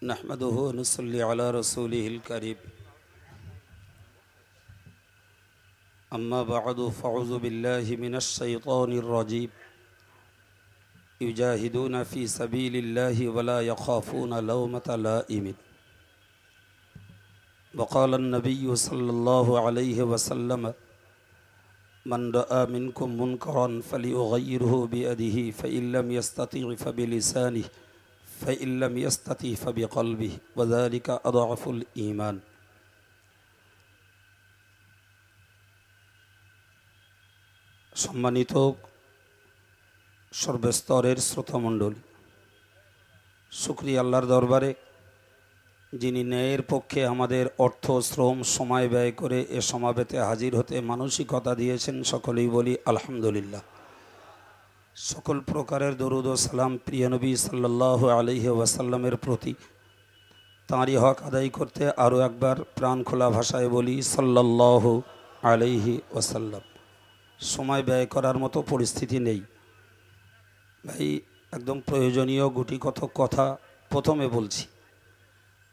नहमदुहु व नुसल्ली अला रसूलिहिल करीम अम्मा बअदु फ़अऊज़ु बिल्लाहि मिनश शैतानिर रजीम युजाहिदूना फ़ी सबीलिल्लाहि वला यख़ाफ़ूना लौमता लाइम वक़ाल अन्नबिय्यु सल्लल्लाहु अलैहि वसल्लम मन रआ मिनकुम मुनकरन फ़लियुग़य्यिरहु बियदिहि फ़इन लम यस्तति' फ़बिलिसानिहि फ़इन लम यस्तति' फ़बिक़ल्बिहि वज़ालिका अज़अफ़ुल ईमान। सम्मानित सर्वस्तरेर श्रोतामंडली, शुक्रिया आल्लाहर दरबारे जिनी न्यायेर पक्षे आमादेर अर्थ श्रम समय व्यय करे ए समावेते हाजिर होते मानसिकता दिएछेन, सकलेई बोली आलहामदुलिल्लाह। सकल प्रकारेर दरूद ओ सालाम प्रिय नबी सल्लल्लाहु आलैहि वसल्लमेर प्रति, ताँरी हक आदाय करते आरो एकबार प्राण खोला भाषाय बोली सल्लल्लाहु आलैहि वसल्लम। समय व्यय करार मतो परिस्थिति नेই भाई, एकदम प्रयोजनीय गुटी कथक कथा प्रथमे बोलছি।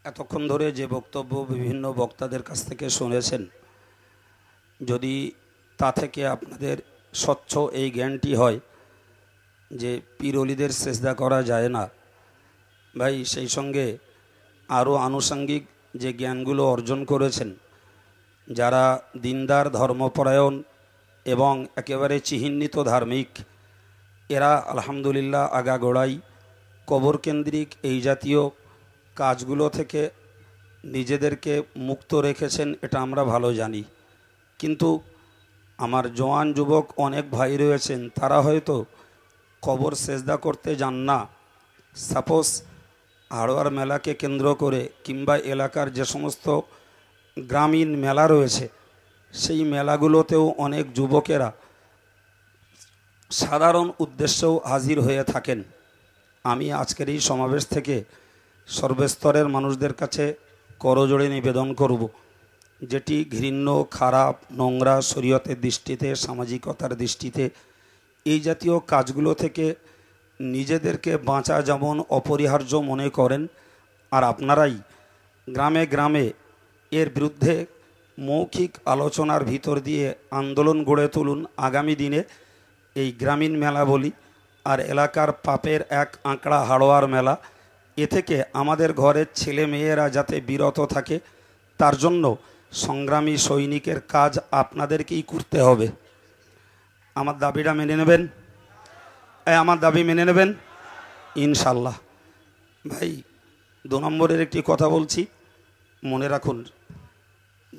एतक्षण धरे जे बक्तव्य विभिन्न बक्तादेर काछ थेके शुनेছেন, যদি তা থেকে আপনাদের স্বচ্ছ এই জ্ঞানটি হয় যে পীর ওলিদের সেজদা করা যায় না, ভাই সেই সঙ্গে আরও আনুষঙ্গিক যে জ্ঞানগুলো অর্জন করেছেন যারা দিনদার ধর্মপরায়ণ এবং একেবারে চিহ্নিত ধার্মিক, এরা আলহামদুলিল্লাহ আগাগোড়াই কবর কেন্দ্রিক এই জাতীয় কাজগুলো থেকে নিজেদেরকে মুক্ত রেখেছেন, এটা আমরা ভালো জানি। কিন্তু আমার জওয়ান যুবক অনেক ভাই রয়েছেন, তারা হয়তো কবর সেজদা করতে যান না। সাপোজ হাড়োয়ার মেলাকে কেন্দ্র করে কিংবা এলাকার যে সমস্ত গ্রামীণ মেলা রয়েছে সেই মেলাগুলোতেও অনেক যুবকেরা সাধারণ উদ্দেশ্যেও হাজির হয়ে থাকেন। আমি আজকের এই সমাবেশ থেকে সর্বস্তরের মানুষদের কাছে করজোড়ে নিবেদন করব, যেটি ঘৃণ্য, খারাপ, নোংরা, শরীয়তের দৃষ্টিতে, সামাজিকতার দৃষ্টিতে এই জাতীয় কাজগুলো থেকে নিজেদেরকে বাঁচা যেমন অপরিহার্য মনে করেন, আর আপনারাই গ্রামে গ্রামে এর বিরুদ্ধে মৌখিক আলোচনার ভিতর দিয়ে আন্দোলন গড়ে তুলুন। আগামী দিনে এই গ্রামীণ মেলা বলি আর এলাকার পাপের এক আঁকড়া হাড়োয়ার মেলা, এ থেকে আমাদের ঘরের ছেলে মেয়েরা যাতে বিরত থাকে তার জন্য সংগ্রামী সৈনিকের কাজ আপনাদেরকেই করতে হবে। আমার দাবিটা মেনে নেবেন? আমার দাবি মেনে নেবেন ইনশাল্লাহ। ভাই, 2 নম্বরের একটি কথা বলছি, মনে রাখুন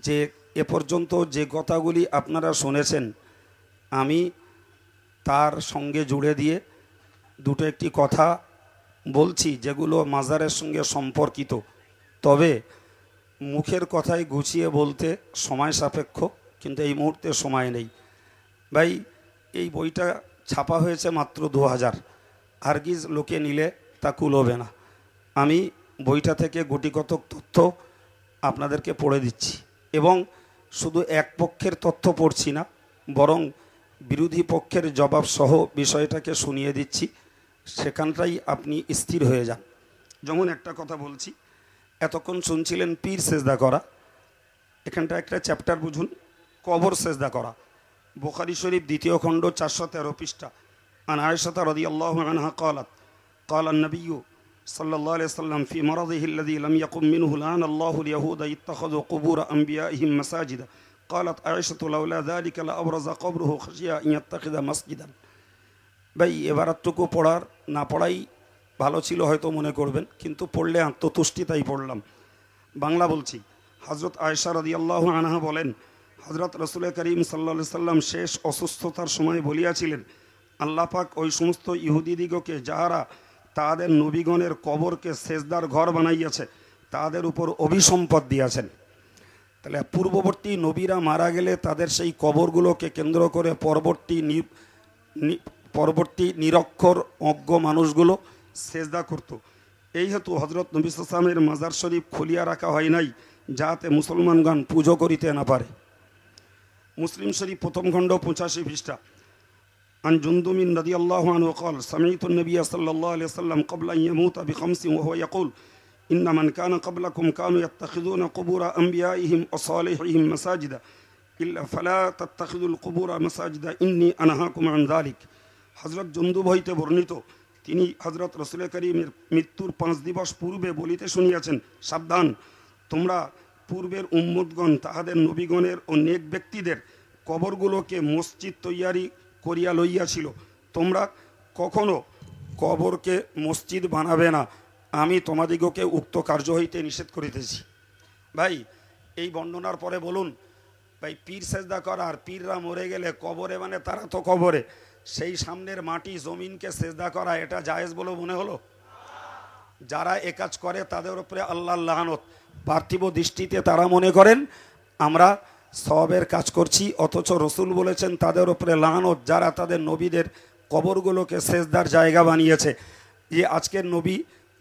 যে এ পর্যন্ত যে কথাগুলি আপনারা শুনেছেন আমি তার সঙ্গে জুড়ে দিয়ে দুটো একটি কথা বলছি যেগুলো মাজারের সঙ্গে সম্পর্কিত, তবে মুখের কথাই গুছিয়ে বলতে সময় সাপেক্ষ, কিন্তু এই মুহূর্তে সময় নেই। ভাই, এই বইটা ছাপা হয়েছে মাত্র 2000, হারগিজ লোকে নিলে তা কুলোবে না। আমি বইটা থেকে গুটিকতক তথ্য আপনাদেরকে পড়ে দিচ্ছি এবং শুধু এক পক্ষের তথ্য পড়ছি না, বরং বিরোধী পক্ষের জবাব সহ বিষয়টাকে শুনিয়ে দিচ্ছি, সেখানটাই আপনি স্থির হয়ে যান। যেমন একটা কথা বলছি, এতক্ষণ শুনছিলেন পীর সেজদা করা, এখানটা একটা চ্যাপ্টার বুঝুন, কবর সেজদা করা। বুখারী শরীফ 2য় খণ্ড 413 পৃষ্ঠা। আন আয়েশা রাদিয়াল্লাহু আনহা قالت قال النبي صلى الله عليه وسلم في مرضه الذي لم يقم منه لعن الله اليهود اتخذوا قبور أنبيائهم مساجدا قالت عائشة لولا ذلك لأبرز قبره خشية أن يتخذ مسجدا। ভাই, এবারটুকু পড়ার না পড়াই ভালো ছিল হয়তো মনে করবেন, কিন্তু পড়লে আত্মতুষ্টিতাই পড়লাম। বাংলা বলছি। হযরত আয়েশা রাদিয়াল্লাহু আনহা বলেন, হযরত রাসূল করিম সাল্লাল্লাহু আলাইহি সাল্লাম শেষ অসুস্থতার সময় বলিয়াছিলেন, আল্লাহ পাক ওই সমস্ত ইহুদিদিগকে যাহারা তাদের নবীগণের কবরকে সেজদার ঘর বানাইয়াছে তাদের উপর অভিসম্পদ দিয়েছেন। তাহলে পূর্ববর্তী নবীরা মারা গেলে তাদের সেই কবরগুলোকে কেন্দ্র করে পরবর্তী নিরক্ষর অজ্ঞ মানুষগুলো সেজদা করত। এই হেতু হযরত নবী সাল্লাল্লাহু আলাইহি ওয়াসাল্লামের মাজার শরীফ খুলিয়া রাখা হয় নাই যাতে মুসলমানগণ পুজো করিতে না পারে। মুসলিম শরীফ 1ম খণ্ড 85 পৃষ্ঠা। عن جندب رضي الله عنه قال سمعت النبي صلى الله عليه وسلم قبل أن يموت بخمس وهو يقول ইন্না মান কানা ক্বাবলাকুম কানু ইয়াত্তাখিযুনা কুবুরা আম্বিয়াইহিম ওয়া সালিহিহিম মাসাজিদা ইল্লা ফালা তাত্তাখিযুল কুবুরা মাসাজিদা ইন্নী আনহাকুম আন যালিক। হযরত জুনদুব হইতে বর্ণিত, তিনি হযরত রাসূল করিমের মৃত্যুর 5 দিবস পূর্বে বলিতে শুনিয়াছেন, সাবধান, তোমরা পূর্বের উম্মতগণ তাহাদের নবীগণের ও নেক ব্যক্তিদের কবরগুলোকে মসজিদ তৈয়ারি করিয়া লইয়াছিল, তোমরা কখনো কবরকে মসজিদ বানাবে না, আমি তোমাদিগকে উক্ত কার্য হইতে নিষেধ করিতেছি। ভাই, এই বর্ণনার পরে বলুন, ভাই পীর সেজদা করা আর পীররা মরে গেলে কবরে, মানে তারা তো কবরে, সেই সামনের মাটি জমিনকে সেজদা করা এটা জায়েজ বলে মনে হলো? যারা এ কাজ করে তাদের উপরে আল্লাহর লানত। পার্থিব দৃষ্টিতে তারা মনে করেন আমরা সওয়াবের কাজ করছি, অথচ রসুল বলেছেন তাদের উপরে লানত যারা তাদের নবীদের কবরগুলোকে সেজদার জায়গা বানিয়েছে। যে আজকের নবী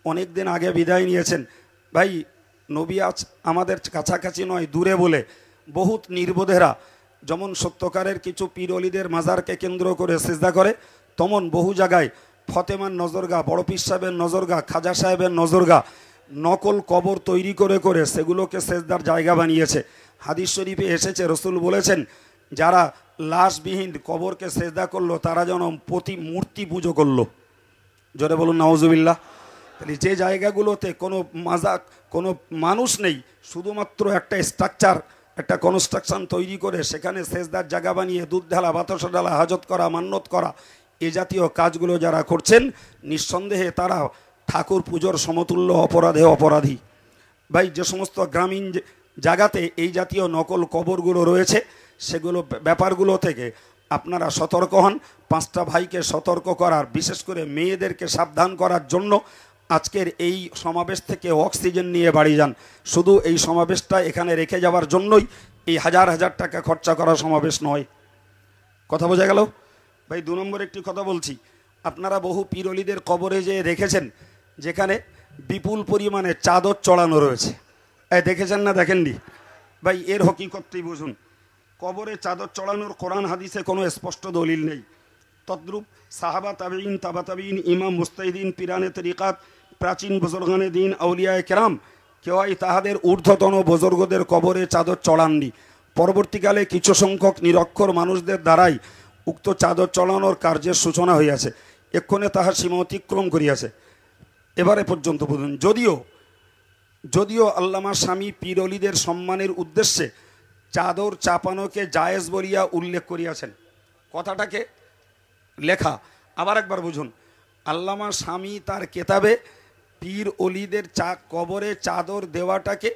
অনেক দিন আগে বিদায় নিয়েছেন। ভাই, নবী আজ আমাদের কাছাকাছি নয়, দূরে বলে বহুত নির্বোধেরা যেমন সত্যকারের কিছু পীর অলিদের মাজারকে কেন্দ্র করে সেজদা করে, তেমন বহু জায়গায় ফতেমান নজরগাহ, বড় পীর সাহেবের নজরগাহ, খাজা সাহেবের নজরগাহ নকল কবর তৈরি করে করে সেগুলোকে সেজদার জায়গা বানিয়েছে। হাদিস শরীফে এসেছে, রসুল বলেছেন যারা লাশবিহীন কবরকে সেজদা করলো তারা যেন মূর্তি পুজো করলো। জোরে বলুন নাউজুবিল্লাহ। তাহলে যে জায়গাগুলোতে কোনো কোনো মানুষ নেই, শুধুমাত্র একটা স্ট্রাকচার, একটা কনস্ট্রাকশন তৈরি করে সেখানে সেজদার জায়গা বানিয়ে দুধ ঢালা, বাতাসা ঢালা, হাজত করা, মান্যত করা, এ জাতীয় কাজগুলো যারা করছেন নিঃসন্দেহে তারা ঠাকুর পুজোর সমতুল্য অপরাধী। ভাই, যে সমস্ত গ্রামীণ জায়গাতে এই জাতীয় নকল কবরগুলো রয়েছে সেগুলো ব্যাপারগুলো থেকে আপনারা সতর্ক হন। 5টা ভাইকে সতর্ক করার, বিশেষ করে মেয়েদেরকে সাবধান করার জন্য আজকের এই সমাবেশ থেকে অক্সিজেন নিয়ে বাড়ি যান। শুধু এই সমাবেশটা এখানে রেখে যাওয়ার জন্যই এই হাজার হাজার টাকা খরচা করা সমাবেশ নয়। কথা বোঝা গেল? ভাই, 2 নম্বর একটি কথা বলছি, আপনারা বহু পীর অলিদের কবরে যে দেখেছেন যেখানে বিপুল পরিমাণে চাদর চড়ানো রয়েছে, দেখেছেন না দেখেননি? ভাই, এর হকিকতটাই বুঝুন। কবরে চাদর চড়ানোর কোরআন হাদিসে কোনো স্পষ্ট দলিল নেই। তদ্রূপ সাহাবা তাবেঈন, তাবা তাবেঈন, ইমাম মুস্তাহিদিন, পিরানে তরিকাত, প্রাচীন বুজুর্গানে দিন, আউলিয়ায়ে কেরাম কেউই তাহাদের ঊর্ধ্বতন বুজুর্গদের কবরে চাদর চড়াননি। পরবর্তীকালে কিছু সংখ্যক নিরক্ষর মানুষদের দ্বারাই উক্ত চাদর চড়ানোর কার্যের সূচনা হইয়াছে, এক্ষণে তাহার সীমা অতিক্রম করিয়াছে। এবারে পর্যন্ত বুঝুন, যদিও আল্লামা স্বামী পীর অলিদের সম্মানের উদ্দেশ্যে চাদর চাপানোকে জায়েজ বলিয়া উল্লেখ করিয়াছেন, কথাটাকে লেখা। আবার একবার বুঝুন, আল্লামা স্বামী তার কেতাবে পীর অলিদের কবরে চাদর দেওয়াটাকে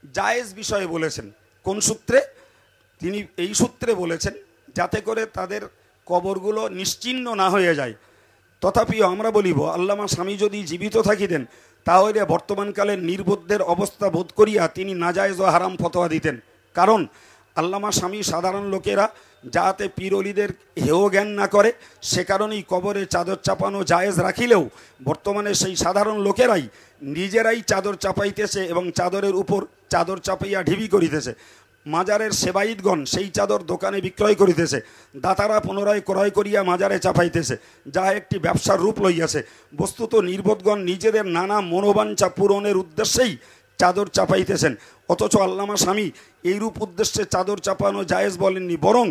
জায়েজ বিষয়ে বলেছেন। কোন সূত্রে? তিনি এই সূত্রে বলেছেন যাতে করে তাদের কবরগুলো নিশ্চিহ্ন না হয়ে যায়। তথাপিও আমরা বলিব, আল্লামা স্বামী যদি জীবিত থাকিতেন তাহলে বর্তমানকালের নির্বোধদের অবস্থা বোধ করিয়া তিনি নাজায়েজ ও হারাম ফতোয়া দিতেন। কারণ আল্লামা স্বামী সাধারণ লোকেরা যাতে পীর অলিদের হেয় জ্ঞান না করে সে কারণেই কবরে চাদর চাপানো জায়েজ রাখিলেও বর্তমানে সেই সাধারণ লোকেরাই নিজেরাই চাদর চাপাইতেছে এবং চাদরের উপর চাদর চাপাইয়া ঢিবি করিতেছে। মাজারের সেবাইতগণ সেই চাদর দোকানে বিক্রয় করিতেছে, দাতারা পুনরায় ক্রয় করিয়া মাজারে চাপাইতেছে, যা একটি ব্যবসার রূপ লইয়াছে। বস্তুত নির্বোধগণ নিজেদের নানা মনোবাঞ্ছা পূরণের উদ্দেশ্যেই চাদর চাপাইতেছেন, অথচ আল্লামা স্বামী এইরূপ উদ্দেশ্যে চাদর চাপানো জায়েজ বলেননি, বরং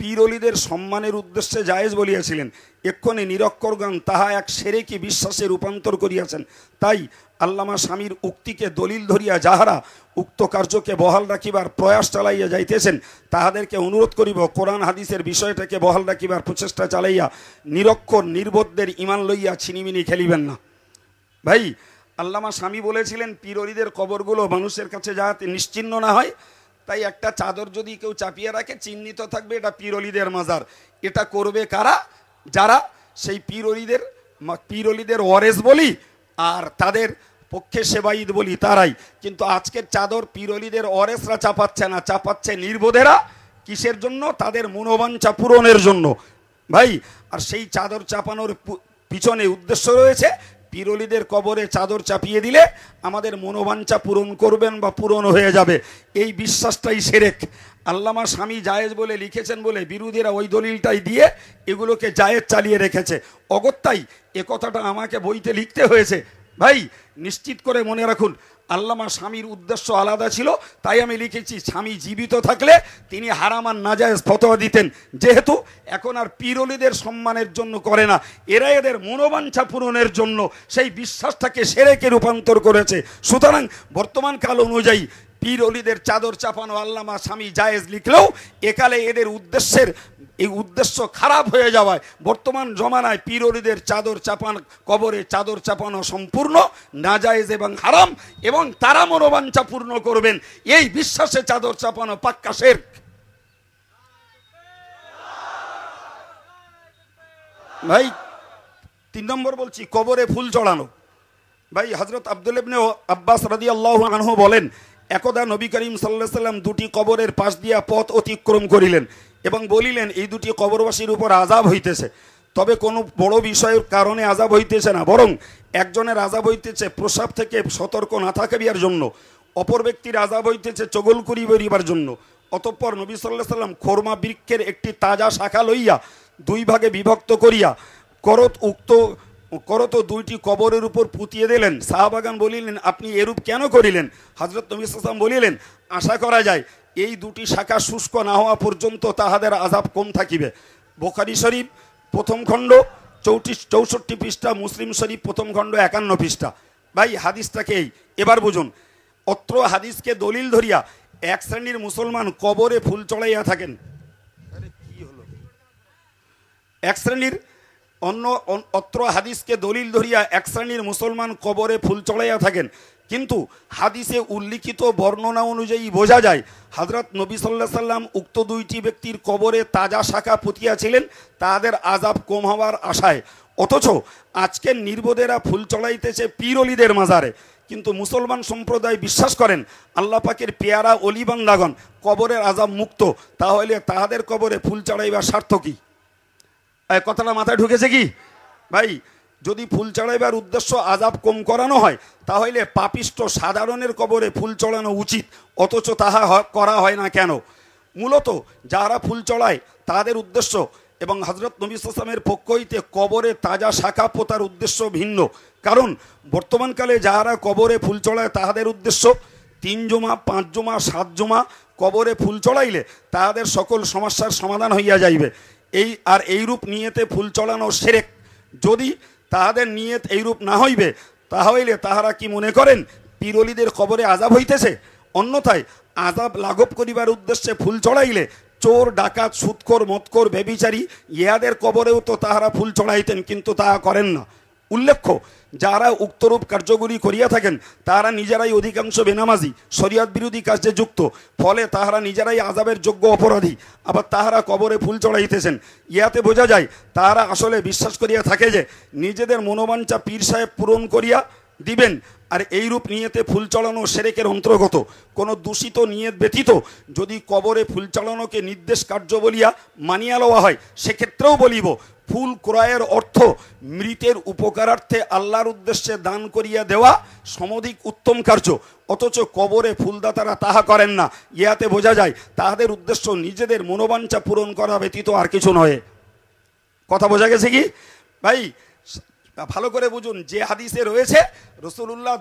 পীর অলিদের সম্মানের উদ্দেশ্যে জায়েজ বলিয়াছিলেন। এক্ষণে নিরক্ষরগণ তাহা এক সেরেকি বিশ্বাসে রূপান্তর করিয়াছেন। তাই আল্লামা স্বামীর উক্তিকে দলিল ধরিয়া যাহারা উক্ত কার্যকে বহাল রাখিবার প্রয়াস চালাইয়া যাইতেছেন তাহাদেরকে অনুরোধ করিব, কোরআন হাদিসের বিষয়টাকে বহাল রাখিবার প্রচেষ্টা চালাইয়া নিরক্ষর নির্বোধদের ইমান লইয়া ছিনিমিনি খেলিবেন না। ভাই, আল্লামা স্বামী বলেছিলেন পীর অলিদের কবরগুলো মানুষের কাছে যাতে নিশ্চিহ্ন না হয়, তাই একটা চাদর যদি কেউ চাপিয়ে রাখে চিহ্নিত থাকবে এটা পীর অলিদের মাজার। এটা করবে কারা? যারা সেই পীর অলিদের ওয়ারেস বলি আর তাদের পক্ষে সেবাইদ বলি তারাই। কিন্তু আজকের চাদর পীর অলিদের ওয়ারেসরা চাপাচ্ছে না, চাপাচ্ছে নির্বোধেরা। কিসের জন্য? তাদের মনোবাঞ্ছা পূরণের জন্য। ভাই, আর সেই চাদর চাপানোর পিছনে উদ্দেশ্য রয়েছে পীর অলিদের কবরে চাদর চাপিয়ে দিলে আমাদের মনোবাঞ্ছা পূরণ করবেন বা পূরণ হয়ে যাবে, এই বিশ্বাসটাই শিরক। আল্লামা স্বামী জায়েজ বলে লিখেছেন বলে বিরোধীরা ওই দলিলটাই দিয়ে এগুলোকে জায়েজ চালিয়ে রেখেছে। অগত্যাই এ কথাটা আমাকে বইতে লিখতে হয়েছে, ভাই নিশ্চিত করে মনে রাখুন, আল্লামা স্বামীর উদ্দেশ্য আলাদা ছিল, তাই আমি লিখেছি স্বামী জীবিত থাকলে তিনি হারাম আর নাজায়েজ ফতোয়া দিতেন, যেহেতু এখন আর পীর ওলিদের সম্মানের জন্য করে না, এরা এদের মনোবাঞ্ছা পূরণের জন্য সেই বিশ্বাসটাকে শিরকে রূপান্তর করেছে। সুতরাং বর্তমান কাল অনুযায়ী পীর ওলিদের চাদর চাপানো আল্লামা স্বামী জায়েজ লিখলেও একালে এদের এই উদ্দেশ্য খারাপ হয়ে যাওয়ায় বর্তমান জমানায় পীর ওলিদের চাদর চাপানো, কবরে চাদর চাপানো সম্পূর্ণ নাজায়েজ এবং হারাম, এবং তারা মনোবাঞ্ছা পূর্ণ করবেন এই বিশ্বাসে চাদর চাপানো পাক্কা শিরক। ভাই 3 নম্বর বলছি, কবরে ফুল চড়ানো। ভাই হযরত আব্দুল্লাহ ইবনে আব্বাস রাদিয়াল্লাহু আনহু বলেন, একদা নবী করিম সাল্লাল্লাহু আলাইহি সাল্লাম দুটি কবরের পাশ দিয়া পথ অতিক্রম করিলেন এবং বলিলেন, এই দুটি কবরবাসীর উপর আযাব হইতেছে, তবে কোনো বড় বিষয়ের কারণে আযাব হইতেছে না, বরং একজনের আযাব হইতেছে প্রস্রাব থেকে সতর্ক না থাকিবার জন্য, অপর ব্যক্তির আযাব হইতেছে চগলখড়ি করিবার জন্য। অতঃপর নবী সাল্লাল্লাহু আলাইহি সাল্লাম খোরমা বৃক্ষের একটি তাজা শাখা লইয়া 2 ভাগে বিভক্ত করিয়া করত 2টি কবরের উপর পুঁতিয়ে দিলেন। সাহাবাগান বলিলেন, আপনি এরূপ কেন করিলেন? হযরত নবী সাল্লাল্লাহু আলাইহি ওয়াসাল্লাম বলিলেন, আশা করা যায় এই 2টি শাখা শুষ্ক না হওয়া পর্যন্ত তাহাদের আযাব কম থাকিবে। বুখারী শরীফ প্রথম খণ্ড 64 পৃষ্ঠা, মুসলিম শরীফ প্রথম খণ্ড 51 পৃষ্ঠা। ভাই হাদিসটাকে এবার বুঝুন। অত্র হাদিসকে দলিল ধরিয়া এক শ্রেণীর মুসলমান কবরে ফুল চড়াইয়া থাকেন। অত্র হাদিসকে দলিল ধরিয়া এক শ্রেণীর মুসলমান কবরে ফুল চড়াইয়া থাকেন, কিন্তু হাদিসে উল্লিখিত বর্ণনা অনুযায়ী বোঝা যায় হযরত নবী সাল্লাল্লাহু আলাইহি সাল্লাম উক্ত 2টি ব্যক্তির কবরে তাজা শাখা পুঁতিয়াছিলেন তাদের আযাব কম হওয়ার আশায়। অথচ আজকের নির্বোধেরা ফুল চড়াইতেছে পীর ওলিদের মাজারে, কিন্তু মুসলমান সম্প্রদায় বিশ্বাস করেন আল্লাহ পাকের পেয়ারা ওলি বান্দাগণ কবরের আযাব মুক্ত, তাহলে তাহাদের কবরে ফুল চড়াইবার স্বার্থ কি? কথাটা মাথায় ঢুকেছে কি? ভাই যদি ফুল চড়াইবার উদ্দেশ্য আযাব কম করানো হয়, তাহলে পাপিষ্ট সাধারণের কবরে ফুল চড়ানো উচিত, অথচ তাহা করা হয় না কেন? মূলত যারা ফুল চড়ায় তাদের উদ্দেশ্য এবং হযরত নবী সাল্লাল্লাহু আলাইহি ওয়াসাল্লামের পক্ষ হইতে কবরে তাজা শাখা পোতার উদ্দেশ্য ভিন্ন। কারণ বর্তমানকালে যারা কবরে ফুল চড়ায় তাহাদের উদ্দেশ্য 3 জুমা 5 জুমা 7 জুমা কবরে ফুল চড়াইলে তাহাদের সকল সমস্যার সমাধান হইয়া যাইবে। এইরূপ নিয়তে ফুল চড়ানো শিরক। যদি তাহাদের নিয়ত এইরূপ না হইবে, তাহলে তাহারা কি মনে করেন পীর ওলিদের কবরে আযাব হইতেছে? অন্যথায় আযাব লাঘব করিবার উদ্দেশ্যে ফুল চড়াইলে চোর, ডাকাত, সুদখোর, মদখোর, ব্যভিচারী ইহাদের কবরেও তো তাহারা ফুল চড়াইতেন, কিন্তু তাহা করেন না। উল্লেখ্য, যারা উক্তরূপ কার্যগুলি করিয়া থাকেন তাহারা নিজেরাই অধিকাংশ বেনামাজি, শরীয়ত বিরোধী কাজে যুক্ত, ফলে তাহারা নিজেরাই আযাবের যোগ্য অপরাধী। আবার তাহারা কবরে ফুল চড়াইতেছেন, ইহাতে বোঝা যায় তাহারা আসলে বিশ্বাস করিয়া থাকে যে নিজেদের মনোবাঞ্ছা পীর সাহেব পূরণ করিয়া দিবেন। আর এইরূপ নিয়তে ফুল চড়ানো শিরকের অন্তর্গত। কোনো দূষিত নিয়ত ব্যতীত যদি কবরে ফুল চড়ানোকে নির্দেশ কার্য বলিয়া মানিয়া লওয়া হয়, সেক্ষেত্রেও বলিব ফুল ক্রয়ের অর্থ মৃতের উপকারার্থে আল্লাহর উদ্দেশ্যে দান করিয়া দেওয়া সমধিক উত্তম কার্য, অথচ কবরে ফুলদাতারা তাহা করেন না। ইহাতে বোঝা যায় তাহাদের উদ্দেশ্য নিজেদের মনোবাঞ্ছা পূরণ করা ব্যতীত আর কিছু নয়। কথা বোঝা গেছে কি? ভাই ভালো করে বুঝুন, যে হাদিসে রয়েছে রাসূলুল্লাহ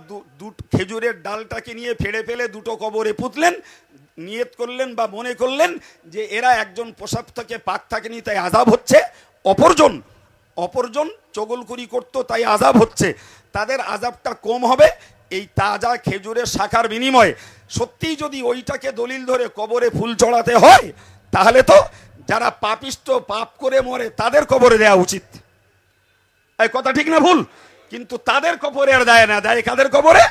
খেজুরের ডালটাকে নিয়ে ফেড়ে ফেলে 2টো কবরে পুঁতলেন, নিয়ত করলেন বা মনে করলেন যে এরা একজন প্রসাব থেকে পাক থাকেনি তাই আযাব হচ্ছে, অপরজন চগলখড়ি করতো তাই আযাব হচ্ছে। তাদের আযাবটা কম হবে এই তাজা খেজুরের শাখার বিনিময়ে। সত্যিই যদি ওইটাকে দলিল ধরে কবরে ফুল চড়াতে হয়, তাহলে তো যারা পাপিষ্ট পাপ করে মরে তাদের কবরে দেওয়া উচিত। এই কথা ঠিক না ভুল? কিন্তু তাদের কবরে আর দেয় না, দেয় কাদের কবরে?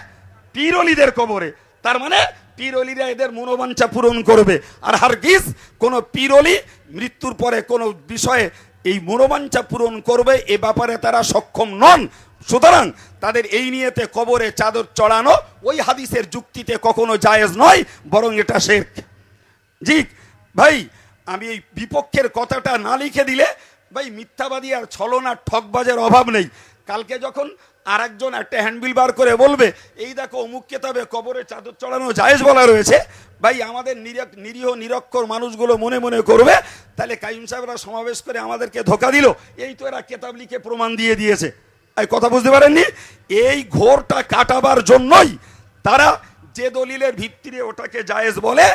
পীর ওলিদের কবরে। তার মানে পীর ওলিরা এদের মনোবাঞ্ছা পূরণ করবে। আর হারগিজ কোনো পীর ওলি মৃত্যুর পরে কোনো বিষয়ে এই মনোবাঞ্ছা পূরণ করবে এ ব্যাপারে তারা সক্ষম নন। সুতরাং তাদের এই নিয়েতে কবরে চাদর চড়ানো ওই হাদিসের যুক্তিতে কখনো জায়েজ নয়, বরং এটা শিরক। জি ভাই, আমি এই বিপক্ষের কথাটা না লিখে দিলে ভাই মিথ্যাবাদী আর ছলনা ঠকবাজের অভাব নেই। কালকে যখন আর একজন একটা হ্যান্ডবিল বার করে বলবে এই দেখো অমুক কেতাবে কবরে চাদর চড়ানো জায়েজ বলা রয়েছে, ভাই আমাদের নিরীহ নিরক্ষর মানুষগুলো মনে মনে করবে তাহলে কাইম সাহেবরা সমাবেশ করে আমাদেরকে ধোকা দিল, এই তো এরা কেতাব লিখে প্রমাণ দিয়ে দিয়েছে। এই কথা বুঝতে পারেননি? এই ঘোরটা কাটাবার জন্যই তারা যে দলিলের ভিত্তিতে ওটাকে জায়েজ বলে,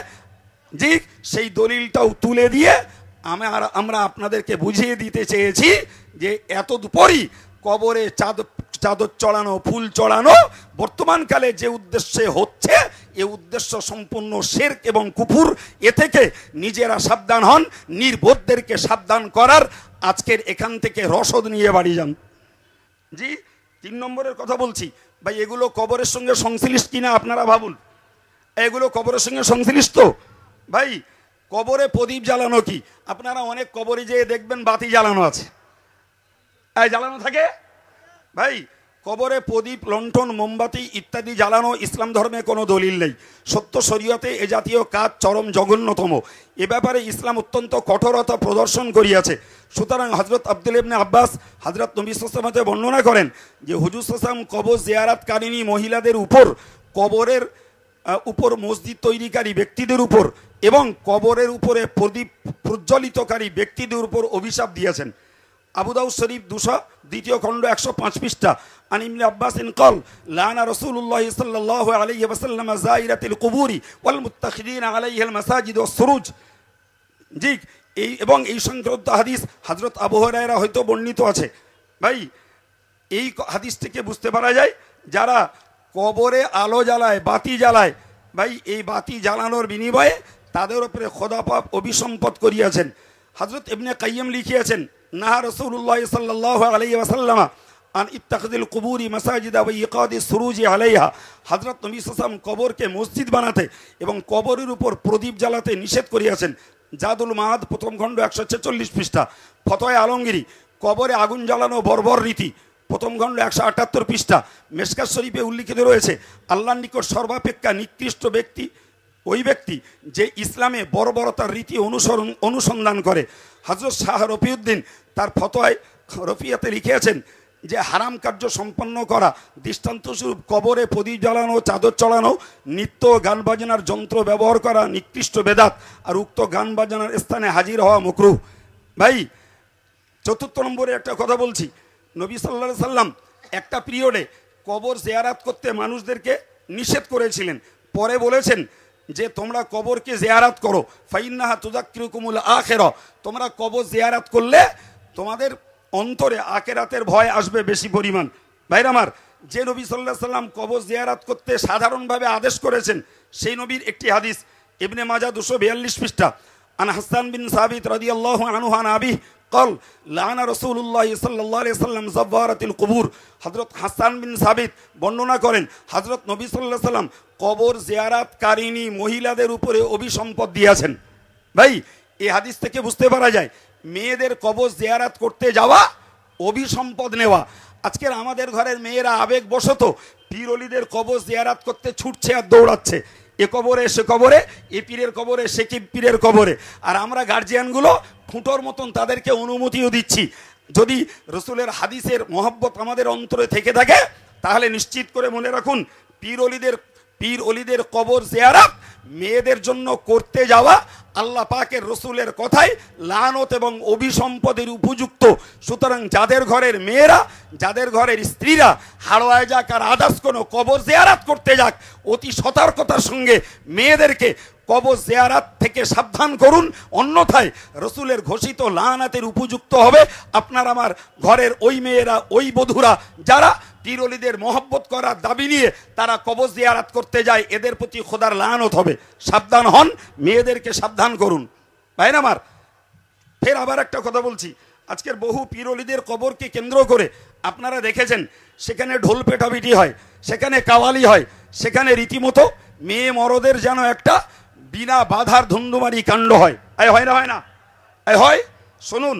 জি, সেই দলিলটাও তুলে দিয়ে আমরা আপনাদেরকে বুঝিয়ে দিতে চেয়েছি যে এত দুপরই কবরে চাদর চড়ানো, ফুল চড়ানো বর্তমানকালে যে উদ্দেশ্যে হচ্ছে, এ উদ্দেশ্য সম্পূর্ণ শিরক এবং কুফর। এ থেকে নিজেরা সাবধান হন, নির্বোধদেরকে সাবধান করার আজকের এখান থেকে রসদ নিয়ে বাড়ি যান। জি, 3 নম্বরের কথা বলছি ভাই, এগুলো কবরের সঙ্গে সংশ্লিষ্ট কিনা আপনারা ভাবুন। এগুলো কবরের সঙ্গে সংশ্লিষ্ট? ভাই, কবরে প্রদীপ জ্বালানো কি? আপনারা অনেক কবরে যেয়ে দেখবেন বাতি জ্বালানো আছে, জ্বালানো থাকে। ভাই, কবরে প্রদীপ, লণ্ঠন, মোমবাতি ইত্যাদি জ্বালানো ইসলাম ধর্মে কোনো দলিল নেই। সত্য শরীয়তে এ জাতীয় কাজ চরম জঘন্যতম। এ ব্যাপারে ইসলাম অত্যন্ত কঠোরতা প্রদর্শন করিয়াছে। সুতরাং হজরত আব্দুল ইবনে আব্বাস হজরত নবী সাল্লাল্লাহু আলাইহি ওয়াসাল্লাম বর্ণনা করেন যে হুজুর সাল্লাল্লাহু আলাইহি ওয়াসাল্লাম কবর জিয়ারাতকারিনী মহিলাদের উপর, কবরের উপর মসজিদ তৈরিকারী ব্যক্তিদের উপর এবং কবরের উপরে প্রদীপ প্রজ্বলিতকারী ব্যক্তিদের উপর অভিশাপ দিয়েছেন। আবু দাউদ শরীফ 202 খণ্ড 105 পৃষ্ঠা। আন ইবনে আব্বাস قال লানা রাসূলুল্লাহ সাল্লাল্লাহু আলাইহি ওয়াসাল্লাম যায়রাতিল কুবুরি ওয়াল মুত্তাখিদিনা আলাইহা আল মাসাজিদ ওয়াস সুরুজ। জি, এবং এই সংক্রান্ত হাদিস হযরত আবু হুরায়রা হয়তো বর্ণিত আছে। ভাই, এই হাদিস থেকে বুঝতে পারা যায় যারা কবরে আলো জ্বালায়, বাতি জ্বালায়, ভাই এই বাতি জ্বালানোর বিনিময়ে তাদের উপরে খোদাপাপ অভিসম্পদ করিয়াছেন। হযরত ইবনে কাইয়্যিম লিখিয়েছেন, নাহা রাসূলুল্লাহ সাল্লাল্লাহু আলাইহি ওয়াসাল্লাম আন ইত্তাখিযিল কুবুরি মাসাজিদা ওয়া ইকাদিস সুরুজি আলাইহা। হযরত নবী সাল্লাল্লাহু আলাইহি ওয়াসাল্লাম কবরকে মসজিদ বানাতে এবং কবরের উপর প্রদীপ জ্বালাতে নিষেধ করিয়াছেন। জাদুল মাআদ প্রথম খণ্ড 146 পৃষ্ঠা। ফতোয়া আলমগীরি কবরে আগুন জ্বালানো বর্বর রীতি, প্রথম খণ্ড 178 পৃষ্ঠা। মেশকাত শরীফে উল্লিখিত রয়েছে, আল্লাহর নিকট সর্বাপেক্ষা নিকৃষ্ট ব্যক্তি ওই ব্যক্তি যে ইসলামে বর্বরতার রীতি অনুসন্ধান করে। হযরত শাহ রফিউদ্দিন তার ফতোয়ায় রফিয়াতে লিখিয়েছেন যে হারাম কার্য সম্পন্ন করা, দৃষ্টান্তস্বরূপ কবরে প্রদীপ জ্বালানো, চাদর চড়ানো, নিত্য গান বাজনার যন্ত্র ব্যবহার করা নিকৃষ্ট বেদাত, আর উক্ত গান বাজনার স্থানে হাজির হওয়া মাকরুহ। ভাই, 4 নম্বরে একটা কথা বলছি। নবী সাল্লাল্লাহু আলাইহি সাল্লাম একটা পিরিয়ডে কবর জিয়ারাত করতে মানুষদেরকে নিষেধ করেছিলেন। পরে বলেছেন যে তোমরা কবরকে জিয়ারাত করো, ফাইন্নাহা তুযাক্কিরুকুমুল আখিরা। তোমরা কবর জিয়ারাত করলে তোমাদের অন্তরে আখিরাতের ভয় আসবে বেশি পরিমাণ। ভাইরা আমার, যে নবী সাল্লাল্লাহু আলাইহি সাল্লাম কবর জিয়ারাত করতে সাধারণভাবে আদেশ করেছেন, সেই নবীর একটি হাদিস ইবনে মাজাহ 242 পৃষ্ঠা। আন হাসান বিন সাবিত রাদিয়াল্লাহু আনহু আন আবিহি قال লানা রাসূলুল্লাহ সাল্লাল্লাহু আলাইহি ওয়াসাল্লাম যাওয়ারাতিল কুবুর। হযরত হাসান বিন সাবিত বর্ণনা করেন হযরত নবী সাল্লাল্লাহু আলাইহি ওয়াসাল্লাম কবর জিয়ারাতকারিনী মহিলাদের উপরে অভিসম্পদ দিয়েছেন। ভাই, এই হাদিস থেকে বুঝতে পারা যায় মেয়েদের কবর জিয়ারাত করতে যাওয়া অভিসম্পদ নেওয়া। আজকের আমাদের ঘরের মেয়েরা আবেগবশত পীর ওলিদের কবর জিয়ারাত করতে ছুটছে আর দৌড়াচ্ছে, এ কবরে সে কবরে, এ পীরের কবরে সে কি পীরের কবরে। আর আমরা গার্জিয়ানগুলো ফুটোর মতন তাদেরকে অনুমতিও দিচ্ছি। যদি রসুলের হাদিসের মহব্বত আমাদের অন্তরে থেকে থাকে তাহলে নিশ্চিত করে মনে রাখুন, পীর ওলিদের কবর জিয়ারাত মেয়েদের জন্য করতে যাওয়া আল্লাহ পাকের রসুলের কথায় লানত এবং অভিসম্পদের উপযুক্ত। সুতরাং যাদের ঘরের মেয়েরা, যাদের ঘরের স্ত্রীরা হাড়োয়ায় যাক আর আদার্স কোনো কবর জিয়ারাত করতে যাক, অতি সতর্কতার সঙ্গে মেয়েদেরকে কবর জিয়ারাত থেকে সাবধান করুন, অন্যথায় রসুলের ঘোষিত লানাতের উপযুক্ত হবে আপনার আমার ঘরের ওই মেয়েরা, ওই বধূরা যারা পীর ওলিদের মহব্বত করার দাবি নিয়ে তারা কবর জিয়ারাত করতে যায়, এদের প্রতি খোদার লানত হবে। সাবধান হন, মেয়েদেরকে সাবধান করুন। ভাই আমার, ফের আবার একটা কথা বলছি। আজকের বহু পীর ওলিদের কবরকে কেন্দ্র করে আপনারা দেখেছেন সেখানে ঢোল পেটাপিটি হয়, সেখানে কাওয়ালি হয়, সেখানে রীতিমতো মেয়ে মরদের যেন একটা বিনা বাধার ধুন্দুমারি কাণ্ড হয়। হয় না? হয় না? হয়। শুনুন,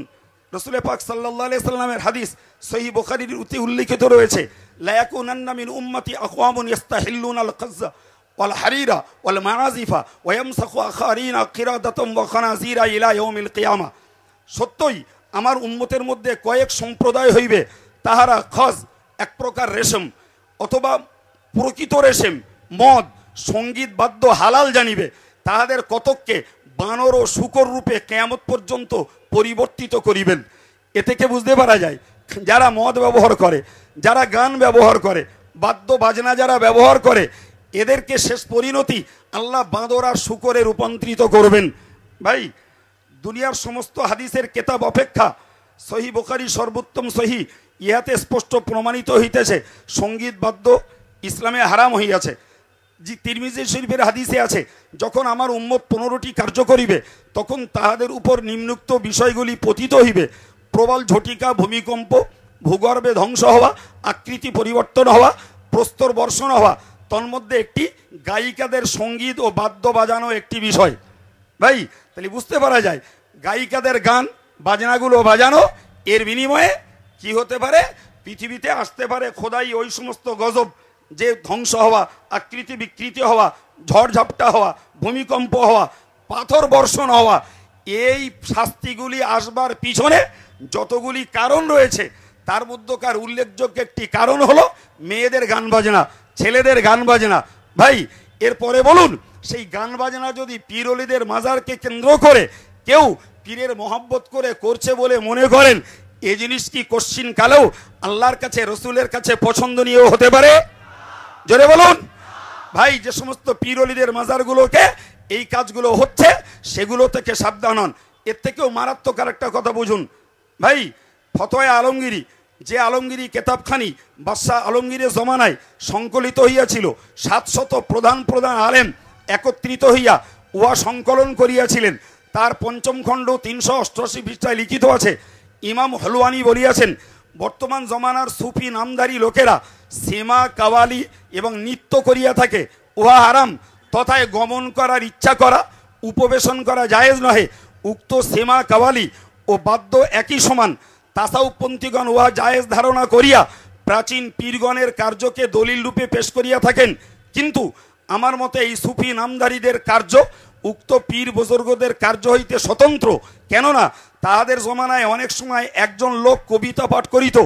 রাসূল পাক সাল্লাল্লাহু আলাইহি সাল্লামের হাদিস সহিহ বুখারীর উতি উল্লিখিত রয়েছে, লা ইয়াকুনান্না মিন উম্মতি আকওয়ামুন ইস্তাহিল্লুনাল কাযযা ওয়াল হারিরা ওয়াল মাআজিফা ওয়া ইয়ামসাখু আখারিনা কিরাদাতাম ওয়া খানাজিরা ইলা ইয়াউমিল কিয়ামা। সত্যই আমার উম্মতের মধ্যে কয়েক সম্প্রদায় হইবে, তাহারা খজ এক প্রকার রেশম অথবা প্রকৃত রেশম, মদ, সঙ্গীত বাদ্য হালাল জানিবে, তাহাদের কতককে বানর ও শূকর রূপে কিয়ামত পর্যন্ত পরিবর্তিত করিবেন। এ থেকে বুঝতে পারা যায় যারা মদ ব্যবহার করে, যারা গান ব্যবহার করে, বাদ্য বাজনা যারা ব্যবহার করে, এদেরকে শেষ পরিণতি আল্লাহ বাঁদর আর শূকরে রূপান্তরিত করবেন। ভাই, দুনিয়ার সমস্ত হাদিসের কেতাব অপেক্ষা সহি বুখারী সর্বোত্তম সহি, ইহাতে স্পষ্ট প্রমাণিত হইতেছে সঙ্গীত বাদ্য ইসলামে হারাম হইয়াছে। জি তিরমিজি শরীফের হাদিসে আছে, যখন আমার উম্মত 15টি কার্য করিবে তখন তাহাদের উপর নিম্নোক্ত বিষয়গুলি পতিত হইবে: প্রবল ঝটিকা, ভূমিকম্প, ভূগর্ভে ধ্বংস হওয়া, আকৃতি পরিবর্তন হওয়া, প্রস্তর বর্ষণ হওয়া। তন্মধ্যে একটি গায়িকাদের সঙ্গীত ও বাদ্য বাজানো একটি বিষয়। ভাই, তাহলে বুঝতে পারা যায় গায়িকাদের গান বাজনাগুলো বাজানো, এর বিনিময়ে কি হতে পারে? পৃথিবীতে আসতে পারে খোদাই ওই সমস্ত গজব, যে ধ্বংস হওয়া, আকৃতি বিকৃতি হওয়া, ঝড়ঝাপটা হওয়া, ভূমিকম্প হওয়া, পাথর বর্ষণ হওয়া। এই শাস্তিগুলি আসবার পিছনে যতগুলি কারণ রয়েছে তার মধ্যকার উল্লেখযোগ্য একটি কারণ হলো মেয়েদের গান বাজনা, ছেলেদের গান বাজনা। ভাই, এরপরে বলুন, সেই গান বাজনা যদি পীর অলিদের মাজারকে কেন্দ্র করে কেউ পীরের মহব্বত করে করছে বলে মনে করেন, এই জিনিস কি কোশ্চিন কালেও আল্লাহর কাছে, রসুলের কাছে পছন্দনীয় হতে পারে? জোরে বলুন। ভাই, যে সমস্ত পীর অলিদের মাজারগুলোকে এই কাজগুলো হচ্ছে সেগুলো থেকে সাবধান হন। এর থেকেও মারাত্মক আরেকটা কথা বুঝুন ভাই, ফতোয়া আলমগিরি, যে আলমগিরি কেতাবখানি বাদশাহ আলমগীরের জমানায় সংকলিত হইয়াছিল, 700 প্রধান প্রধান আলেম একত্রিত হইয়া উহা সংকলন করিয়াছিলেন। তার পঞ্চম খণ্ড 388 পৃষ্ঠায় লিখিত আছে। ইমাম হলওয়ানি বলিয়াছেন, বর্তমান জমানার সুফি নামধারী লোকেরা সেমা, কাওয়ালি এবং নৃত্য করিয়া থাকে, উহা হারাম। তথায় গমন করার ইচ্ছা করা, উপবেশন করা জায়েজ নহে। উক্ত সেমা, কাওয়ালি ও বাদ্য একই সমান। তাসাউপপন্থীগণ উহা জায়েজ ধারণা করিয়া প্রাচীন পীরগণের কার্যকে দলিল রূপে পেশ করিয়া থাকেন। কিন্তু আমার মতে এই সুফি নামধারীদের কার্য উক্ত পীর বুজুর্গদের কার্য হইতে স্বতন্ত্র। কেননা তাহাদের জমানায় অনেক সময় একজন লোক কবিতা পাঠ করিত,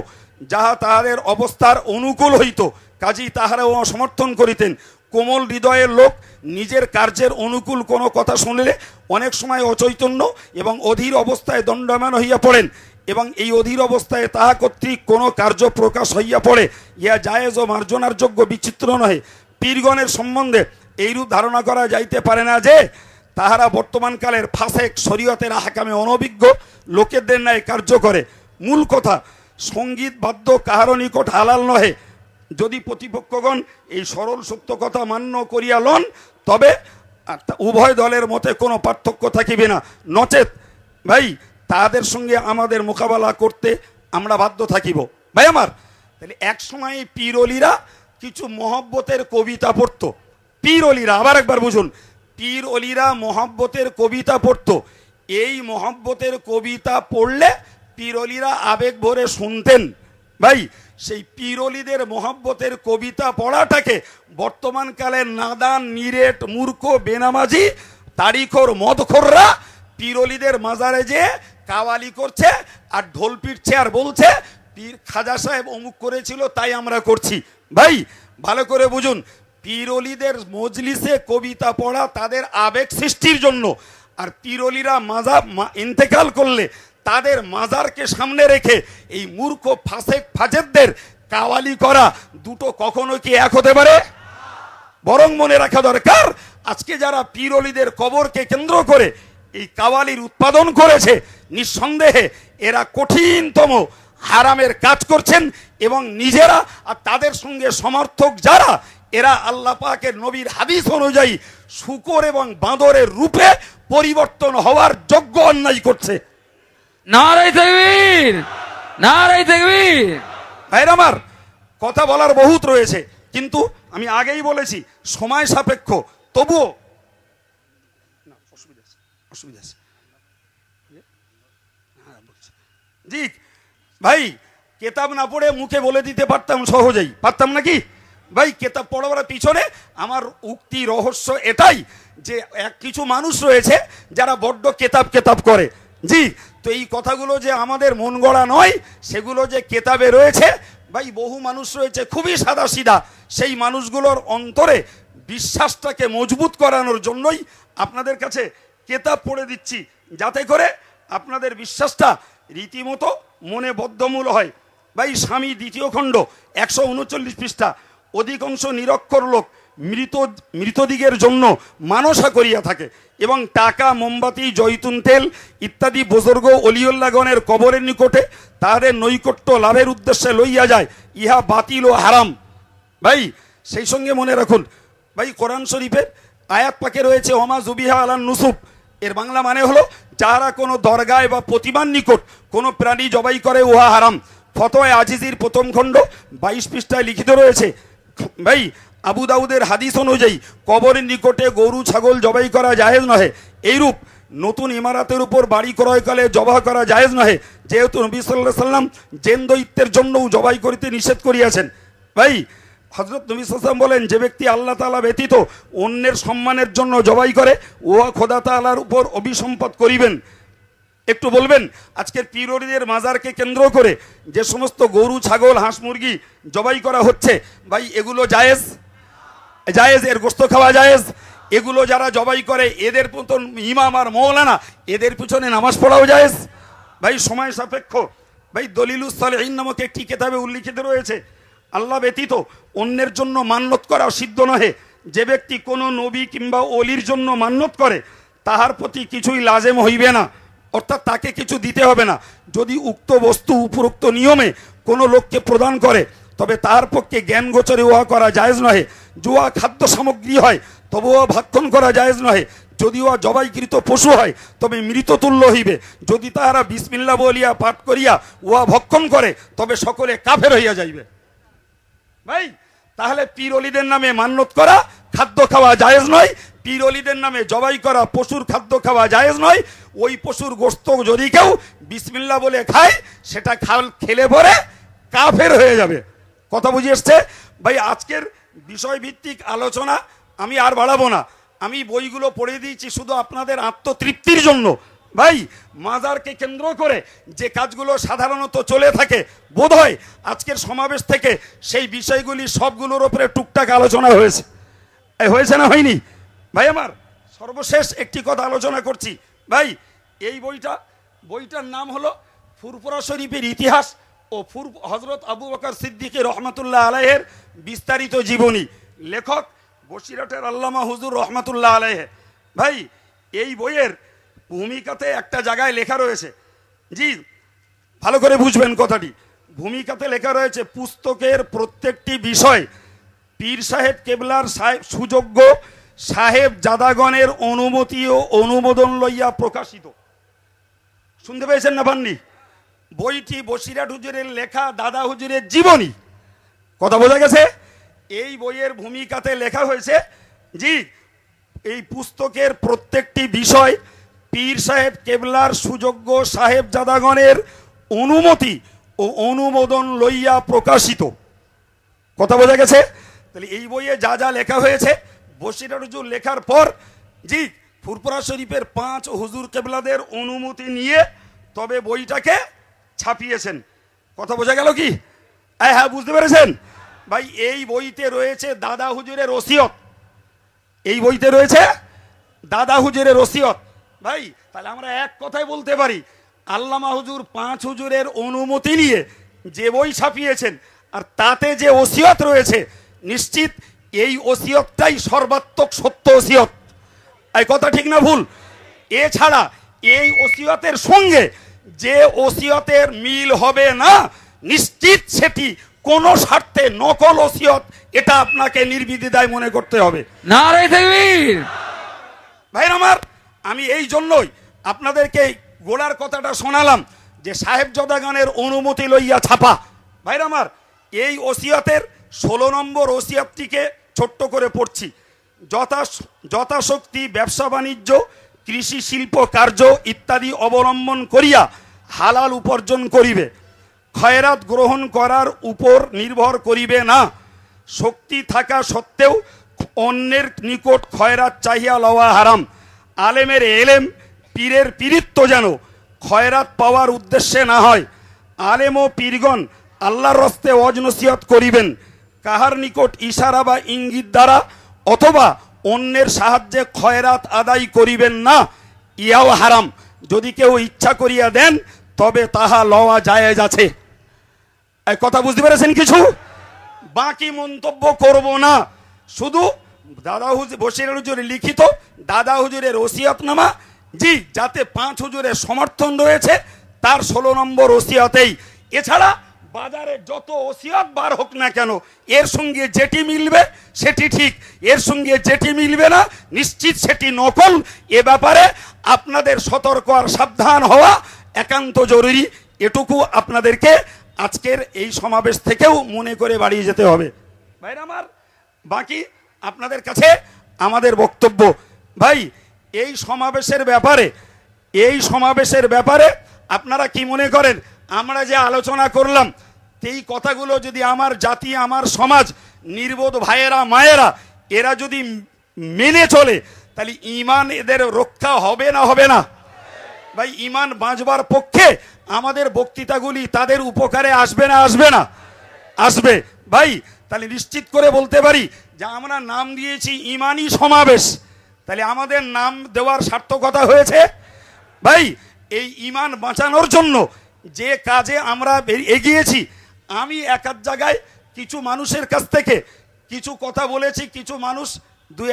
যাহা তাহাদের অবস্থার অনুকূল হইত, কাজেই তাহারাও সমর্থন করিতেন। কোমল হৃদয়ের লোক নিজের কার্যের অনুকূল কোনো কথা শুনলে অনেক সময় অচৈতন্য এবং অধীর অবস্থায় দণ্ডায়মান হইয়া পড়েন, এবং এই অধীর অবস্থায় তাহা কর্তৃক কোনো কার্য প্রকাশ হইয়া পড়ে, ইহা জায়েজ ও মার্জনার যোগ্য বিচিত্র নহে। পীরগণের সম্বন্ধে এইরূপ ধারণা করা যাইতে পারে না যে তাহারা বর্তমানকালের ফাসেক, শরীয়তের আহকামে অনভিজ্ঞ লোকেদের ন্যায় কার্য করে। মূল কথা, সঙ্গীত বাদ্য কাহারও নিকট হালাল নহে। যদি প্রতিপক্ষগণ এই সরল সত্য কথা মান্য করিয়া লন, তবে উভয় দলের মতে কোনো পার্থক্য থাকিবে না। নচেত ভাই, তাদের সঙ্গে আমাদের মোকাবেলা করতে আমরা বাধ্য থাকিব। ভাই আমার, তাহলে এক সময় পীর অলিরা কিছু মহব্বতের কবিতা পড়তো। পীর অলিরা, আবার একবার বুঝুন, পীর অলিরা মহব্বতের কবিতা পড়তো। এই মহব্বতের কবিতা পড়লে পীর অলিরা আবেগ ভরে শুনতেন। ভাই, সেই পীর অলিদের মহব্বতের কবিতা পড়াটাকে বর্তমানকালের নাদান, নিরেট, মূর্খ, বেনামাজি, তারিখর, মদখোররা পীর অলিদের মাজারে যে কাওয়ালি করছে আর ঢোল পিটছে আর বলছে পীর খাজা সাহেব অমুক করেছিল তাই আমরা করছি। ভাই, ভালো করে বুঝুন, পীর অলিদের মজলিসে কবিতা পড়া তাদের আবেগ সৃষ্টির জন্য, আর পীর অলিরা মাজার ইন্তেকাল করলে তাদের মাজারকে সামনে রেখে এই মূর্খ ফাসেক ফাজেরদের কাওয়ালি করা, দুটো কখনো কি এক হতে পারে? বরং মনে রাখা দরকার, আজকে যারা পীর অলিদের কবরকে কেন্দ্র করে এই কাওয়ালির উৎপাদন করেছে, নিঃসন্দেহে এরা কঠিনতম হারামের কাজ করছেন, এবং নিজেরা আর তাদের সঙ্গে সমর্থক যারা, এরা আল্লাহ পাকের নবীর হাদিস অনুযায়ী শূকর এবং বাঁদরের রূপে পরিবর্তন হওয়ার যোগ্য অন্যায় করছে। নারায়ে তাকবীর, নারায়ে তাকবীর। ভাইরা আমার, কথা বলার বহুত রয়েছে, কিন্তু আমি আগেই বলেছি সময় সাপেক্ষ। তবুও অসুবিধা আছে জি ভাই, কেতাব না পড়ে মুখে বলে দিতে পারতাম সহজেই, পারতাম নাকি ভাই? কেতাব পড়াবার পিছনে আমার উক্তি রহস্য এটাই যে কিছু মানুষ রয়েছে যারা বড্ড কেতাব করে। জি, তো এই কথাগুলো যে আমাদের মন গড়া নয়, সেগুলো যে কেতাবে রয়েছে। ভাই, বহু মানুষ রয়েছে খুবই সাদা সিধা, সেই মানুষগুলোর অন্তরে বিশ্বাসটাকে মজবুত করানোর জন্যই আপনাদের কাছে কেতাব পড়ে দিচ্ছি, যাতে করে আপনাদের বিশ্বাসটা রীতিমতো মনে বদ্ধমূল হয়। ভাই স্বামী দ্বিতীয় খণ্ড 139 পৃষ্ঠা, অধিকাংশ নিরক্ষর লোক মৃতদিগের জন্য মানসা করিয়া থাকে এবং টাকা, মোমবাতি, জৈতুন তেল ইত্যাদি বুজুর্গ অলিউল্লাগণের কবরের নিকটে তাহাদের নৈকট্য লাভের উদ্দেশ্যে লইয়া যায়, ইহা বাতিল ও হারাম। ভাই সেই সঙ্গে মনে রাখুন ভাই, কোরআন শরীফের আয়াত পাকে রয়েছে ওমা জুবিহা আলান নুসুব, এর বাংলা মানে হলো যারা কোনো দরগায় বা প্রতিমার নিকট কোনো প্রাণী জবাই করে উহা হারাম। ফতোয়া আজিজির প্রথম খণ্ড 22 পৃষ্ঠায় লিখিত রয়েছে। ভাই আবু দাউদের হাদিস অনুযায়ী কবরের নিকটে গরু ছাগল জবাই করা জায়েজ নহে। এইরূপ নতুন ইমারতের উপর বাড়ি ক্রয়কালে জবাহ করা জায়েজ নহে, যেহেতু নবী সাল্লাল্লাহু আলাইহি সাল্লাম জেন দৈত্যের জন্যও জবাই করিতে নিষেধ করিয়াছেন। ভাই হযরত নবী সাল্লাল্লাহু আলাইহি ওয়াসাল্লাম বলেন, যে ব্যক্তি আল্লাহ তাআলা ব্যতীত অন্যের সম্মানের জন্য জবাই করে উহা খোদা তাআলার উপর অভিসম্পাত করিবেন। একটু বলবেন, আজকের পীরদের মাজারকে কেন্দ্র করে যে সমস্ত গরু ছাগল হাঁস মুরগি জবাই করা হচ্ছে, ভাই এগুলো জায়েজ? জায়েজ, এর গোশত খাওয়া জায়েজ? এগুলো যারা জবাই করে এদের মতন ইমাম আর মৌলানা এদের পিছনে নামাজ পড়াও জায়েজ? ভাই সময় সাপেক্ষ। ভাই দলিলুস সালেহিন নামক একটি কিতাবে উল্লিখিত রয়েছে, আল্লাহ ব্যতীত অন্যের জন্য মান্যত করা সিদ্ধ নহে। যে ব্যক্তি কোনো নবী কিংবা অলির জন্য মান্যত করে তাহার প্রতি কিছুই লাজেম হইবে না, অর্থাৎ তাকে কিছু দিতে হবে না। যদি উক্ত বস্তু উপরোক্ত নিয়মে কোনো লোককে প্রদান করে তবে তার পক্ষে জ্ঞান গোচরে উহা করা জায়েজ নহে। জুয়া খাদ্য সামগ্রী হয় তবে উহা ভক্ষণ করা জায়েজ নহে। যদি উহা জবাইকৃত পশু হয় তবে মৃত তুল্য হইবে। যদি তাহারা বিসমিল্লাহ বলিয়া পাঠ করিয়া উহা ভক্ষণ করে তবে সকলে কাফের হইয়া যাইবে। ভাই তাহলে পীর অলিদের নামে মান্যত করা খাদ্য খাওয়া জায়েজ নয়, পীর অলিদের নামে জবাই করা পশুর খাদ্য খাওয়া জায়েজ নয়। ওই পশুর গোশত যদি কেউ বিসমিল্লাহ বলে খায় সেটা খেলে পরে কাফের হয়ে যাবে। কথা বুঝে এসছে? ভাই আজকের বিষয়ভিত্তিক আলোচনা আমি আর বাড়াবো না, আমি বইগুলো পড়ে দিয়েছি শুধু আপনাদের আত্মতৃপ্তির জন্য। ভাই মাজারকে কেন্দ্র করে যে কাজগুলো সাধারণত চলে থাকে, বোধহয় আজকের সমাবেশ থেকে সেই বিষয়গুলি সবগুলোর উপরে টুকটাক আলোচনা হয়েছে। হয়েছে না হয়নি? ভাই আমার সর্বশেষ একটি কথা আলোচনা করছি। ভাই এই বইটার নাম হলো ফুরফুরা শরীফের ইতিহাস ও হযরত আবু বকর সিদ্দিক রহমাতুল্লাহ আলাইহের বিস্তারিত জীবনী, লেখক বসিরহাটের আল্লামা হুজুর রহমাতুল্লাহ আলাইহে। ভাই এই বইয়ের ভূমিকাতে একটা জায়গায় লেখা রয়েছে, জি ভালো করে বুঝবেন কথাটি, ভূমিকাতে লেখা রয়েছে পুস্তকের প্রত্যেকটি বিষয় পীর সাহেব কেবলার সুযোগ্য সাহেব জাদাগণের অনুমতি ও অনুমোদন লইয়া প্রকাশিত। শুনতে পেয়েছেন না পাননি? বইটি বসিরহাট হুজুরের লেখা দাদা হুজুরের জীবনী। কথা বোঝা গেছে? এই বইয়ের ভূমিকাতে লেখা হয়েছে, জি এই পুস্তকের প্রত্যেকটি বিষয় পীর সাহেব কেবলার সুযোগ্য সাহেব জাদাগণের অনুমতি ও অনুমোদন লইয়া প্রকাশিত। কথা বোঝা গেছে? তাহলে এই বইয়ে যা যা লেখা হয়েছে বসিরহাট হুজুর লেখার পর জি ফুরফুরা শরীফের 5 হুজুর কেবলাদের অনুমতি নিয়ে তবে বইটাকে ছাপিয়েছেন। কথা বোঝা গেল কি? হ্যাঁ বুঝতে পেরেছেন? ভাই এই বইতে রয়েছে দাদা হুজুরের ওসিয়ত, এই বইতে রয়েছে দাদা হুজুরের ওসিয়ত। ভাই তাহলে আমরা এক কথায় বলতে পারি আল্লামা হুজুর 5 হুজুরের অনুমতি নিয়ে যে বই ছাপিয়েছেন আর তাতে যে ওসিয়ত রয়েছে, নিশ্চিত এই ওসিয়তটাই সর্বাত্মক সত্য ওসিয়ত। এই কথা ঠিক না ভুল? এছাড়া এই ওসিয়তের সঙ্গে যে ওসিয়তের মিল হবে না, নিশ্চিত সেটি কোন স্বার্থে নকল ওসিয়ত, এটা আপনাকে নির্বিধিদায় মনে করতে হবে। নারে তাকবীর! ভাই আমার, আমি এই জন্যই আপনাদেরকে গোড়ার কথাটা শোনালাম যে সাহেবজাদাগণের অনুমতি লইয়া ছাপা। ভাই আমার, এই ওসিয়তের 16 নম্বর ওসিয়তটিকে ছোট্ট করে পড়ছি। যথাশক্তি ব্যবসা বাণিজ্য কৃষি শিল্প কার্য ইত্যাদি অবলম্বন করিয়া হালাল উপার্জন করিবে, খয়রাত গ্রহণ করার উপর নির্ভর করিবে না। শক্তি থাকা সত্ত্বেও অন্যের নিকট খয়রাত চাহিয়া লওয়া হারাম। আলেমের এলেম পীরের পীরিত্ব যেন খয়রাত পাওয়ার উদ্দেশ্যে না হয়। আলেম ও পীরগণ আল্লাহর রাস্তে ওয়াজ নসিহত করিবেন, কাহার নিকট ইশারা বা ইঙ্গিত দ্বারা অথবা অন্যের সাহায্যে খয়রাত আদায় করিবেন না, ইহাও হারাম। যদি কেউ ইচ্ছা করিয়া দেন তবে তাহা লওয়া জায়েজ আছে। এই কথা বুঝতে পেরেছেন কিছু? বাকি মন্তব্য করব না, শুধু দাদা হুজুর বশির হুজুরের লিখিত দাদা হুজুরের ওসিয়তনামা, জি, যাতে 5 হুজুরের সমর্থন রয়েছে তার 16 নম্বর ওসিয়তেই। এছাড়া বাজারে যত ওসিয়ত বার হোক না কেন, এর সঙ্গে যেটি মিলবে সেটি ঠিক, এর সঙ্গে যেটি মিলবে না নিশ্চিত সেটি নকল। এ ব্যাপারে আপনাদের সতর্ক আর সাবধান হওয়া একান্ত জরুরি। এটুকু আপনাদেরকে আজকের এই সমাবেশ থেকেও মনে করে বাড়িয়ে যেতে হবে। ভাইরা আমার, বাকি আপনাদের কাছে আমাদের বক্তব্য, ভাই এই সমাবেশের ব্যাপারে আপনারা কি মনে করেন? আমরা যে আলোচনা করলাম এই কথাগুলো যদি আমার জাতি, আমার সমাজ, নির্বোধ ভাইয়েরা মায়েরা এরা যদি মেনে চলে, তাহলে ঈমান এদের রক্ষা হবে না হবে না? ভাই ঈমান বাঁচবার পক্ষে আমাদের বক্তৃতাগুলি তাদের উপকারে আসবে না আসবে না? আসবে। ভাই তাহলে নিশ্চিত করে বলতে পারি যে আমরা নাম দিয়েছি ঈমানি সমাবেশ, তাহলে আমাদের নাম দেওয়ার সার্থকতা হয়েছে। ভাই এই ঈমান বাঁচানোর জন্য যে কাজে আমরা এগিয়েছি, আমি এক জায়গায় কিছু মানুষের কাছ থেকে কিছু কথা বলেছি, কিছু মানুষ দু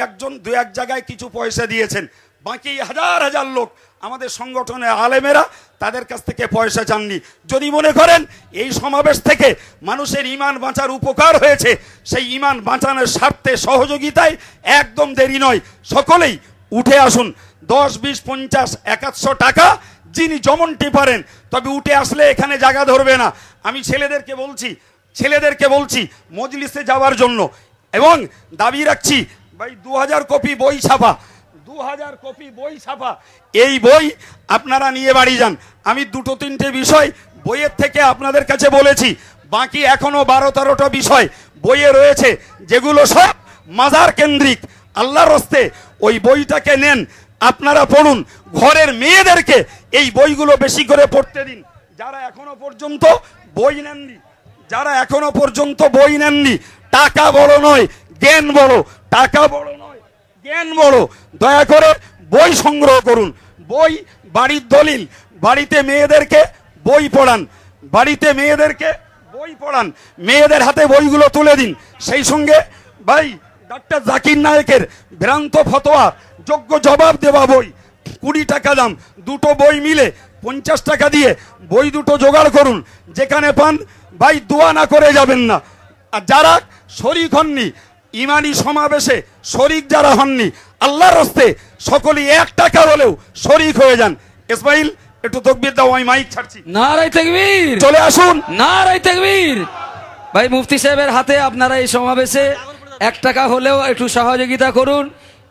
এক জায়গায় কিছু পয়সা দিয়েছেন, বাকি হাজার হাজার লোক আমাদের সংগঠনের আলেমেরা তাদের কাছ থেকে পয়সা চাননি। যদি মনে করেন এই সমাবেশ থেকে মানুষের ঈমান বাঁচার উপকার হয়েছে, সেই ঈমান বাঁচানোর স্বার্থে সহযোগিতায় একদম দেরি নয়, সকলেই উঠে আসুন। 10, 20, 50, 100 টাকা যিনি যেমনটি পারেন, তবে উঠে আসলে এখানে জায়গা ধরবে না। আমি ছেলেদেরকে বলছি মজলিসে যাওয়ার জন্য, এবং দাবি রাখছি ভাই 2000 কপি বই ছাপা, 2000 কপি বই ছাপা, এই বই আপনারা নিয়ে বাড়ি যান। আমি 2-3টে বিষয় বইয়ের থেকে আপনাদের কাছে বলেছি, বাকি এখনো 12-13টা বিষয় বইয়ে রয়েছে যেগুলো সব মাজার কেন্দ্রিক। আল্লাহর হস্তে ওই বইটাকে নেন, আপনারা পড়ুন, ঘরের মেয়েদেরকে এই বইগুলো বেশি করে পড়তে দিন। যারা এখনো পর্যন্ত বই নেননি, টাকা বড় নয় জ্ঞান বড়, টাকা বড় নয় জ্ঞান বড়, দয়া করে বই সংগ্রহ করুন। বই বাড়ির দলিল, বাড়িতে মেয়েদেরকে বই পড়ান, মেয়েদের হাতে বইগুলো তুলে দিন। সেই সঙ্গে ভাই ডক্টর জাকির নায়েকের ভ্রান্ত ফতোয়া যোগ্য জবাব দেওয়া বই 20 টাকা দাম, 2টো বই মিলে 50 টাকা দিয়ে বই 2টো জোগাড় করুন। যেখানে পান ভাই দোয়া না করে যাবেন না। আর যারা শরীক হননি ঈমানি সমাবেশে, শরীক যারা হননি, আল্লাহর হস্তে সকলেই 1 টাকা হলেও শরীক হয়ে যান। ইসমাইল একটু তাকবীর দাও, আমি মাইক ছাড়ছি। নারায়ে তাকবীর, চলে আসুন। নারায়ে তাকবীর। ভাই মুফতি সাহেবের হাতে আপনারা এই সমাবেশে 1 টাকা হলেও একটু সহযোগিতা করুন।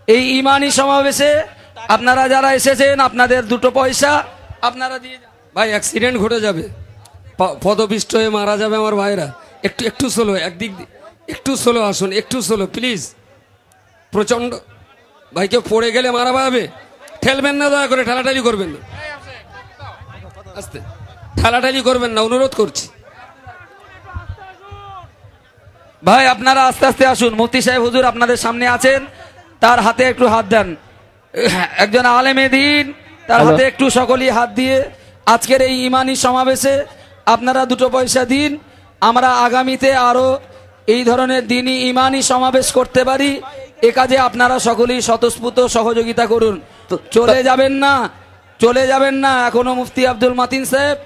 এই ঈমানি সমাবেশে আপনারা যারা এসেছেন, আপনাদের 2টো পয়সা আপনারা দিয়ে যান। ভাই অ্যাক্সিডেন্ট ঘটে যাবে, পদপিষ্ট হয়ে মারা যাবে আমার ভাইরা। একটু স্লো, একদিক একটু স্লো আসুন, একটু স্লো প্লিজ। প্রচন্ড ভাইকে পড়ে গেলে মারা যাবে, ঠেলবেন না, দয়া করে ঠেলাঠালি করবেন না, আস্তে ঠেলাঠালি করবেন না, অনুরোধ করছি। ভাই আপনারা আস্তে আস্তে আসুন। মুফতি সাহেব হুজুর আপনাদের সামনে আছেন, তার হাতে একটু হাত দেন। একজন আলেমে দ্বীন, তার হাতে একটু সকলেই হাত দিয়ে আজকের এই ঈমানি সমাবেশে আপনারা 2টো পয়সা দিন। আমরা আগামীতে আরো এই ধরনের দ্বীনি ঈমানি সমাবেশ করতে পারি, এ কাজে আপনারা সকলেই স্বতঃস্ফূর্ত সহযোগিতা করুন। চলে যাবেন না, এখনো মুফতি আব্দুল মাতিন সাহেব